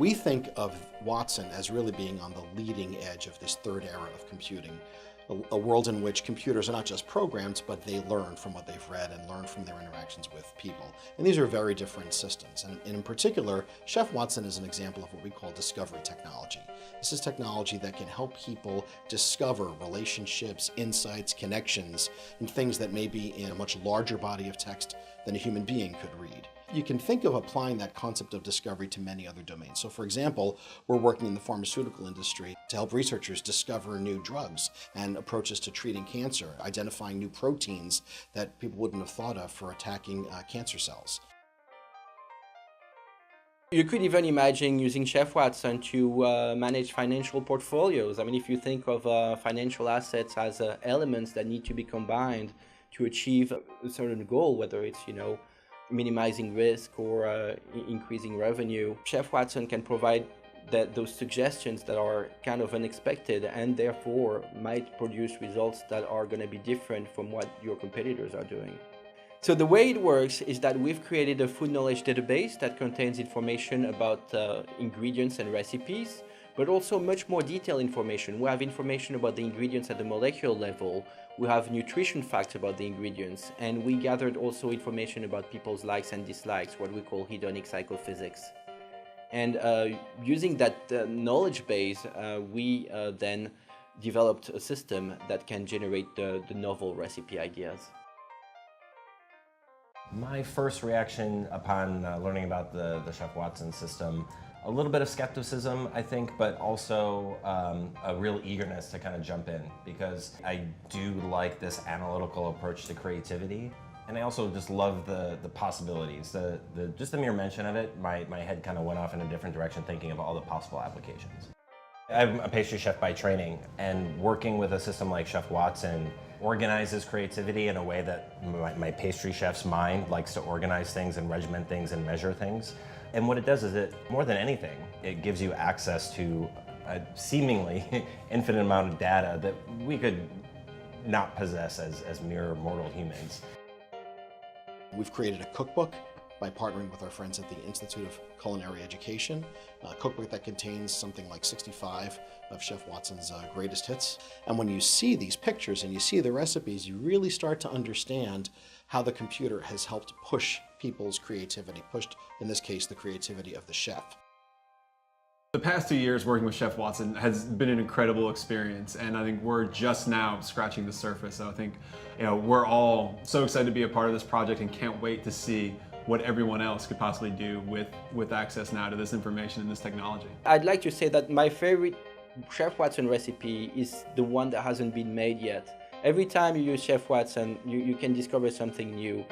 We think of Watson as really being on the leading edge of this third era of computing, a world in which computers are not just programs, but they learn from what they've read and learn from their interactions with people. And these are very different systems. And in particular, Chef Watson is an example of what we call discovery technology. This is technology that can help people discover relationships, insights, connections, and things that may be in a much larger body of text than a human being could read. You can think of applying that concept of discovery to many other domains. So for example, we're working in the pharmaceutical industry to help researchers discover new drugs and approaches to treating cancer, identifying new proteins that people wouldn't have thought of for attacking cancer cells. You could even imagine using Chef Watson to manage financial portfolios. I mean, if you think of financial assets as elements that need to be combined to achieve a certain goal, whether it's, minimizing risk or increasing revenue, Chef Watson can provide those suggestions that are kind of unexpected and therefore might produce results that are going to be different from what your competitors are doing. So the way it works is that we've created a food knowledge database that contains information about ingredients and recipes, but also much more detailed information. We have information about the ingredients at the molecular level. We have nutrition facts about the ingredients, and we gathered also information about people's likes and dislikes, what we call hedonic psychophysics. And using that knowledge base, we then developed a system that can generate the novel recipe ideas. My first reaction upon learning about the Chef Watson system, a little bit of skepticism, I think, but also a real eagerness to kind of jump in, because I do like this analytical approach to creativity. And I also just love the possibilities. Just the mere mention of it, my head kind of went off in a different direction, thinking of all the possible applications. I'm a pastry chef by training, and working with a system like Chef Watson organizes creativity in a way that my pastry chef's mind likes to organize things and regiment things and measure things. And what it does is more than anything, it gives you access to a seemingly infinite amount of data that we could not possess as mere mortal humans. We've created a cookbook by partnering with our friends at the Institute of Culinary Education, a cookbook that contains something like 65 of Chef Watson's greatest hits. And when you see these pictures and you see the recipes, you really start to understand how the computer has helped push people's creativity, pushed, in this case, the creativity of the chef. The past 2 years working with Chef Watson has been an incredible experience, and I think we're just now scratching the surface. So I think we're all so excited to be a part of this project and can't wait to see what everyone else could possibly do with access now to this information and this technology. I'd like to say that my favorite Chef Watson recipe is the one that hasn't been made yet. Every time you use Chef Watson, you can discover something new.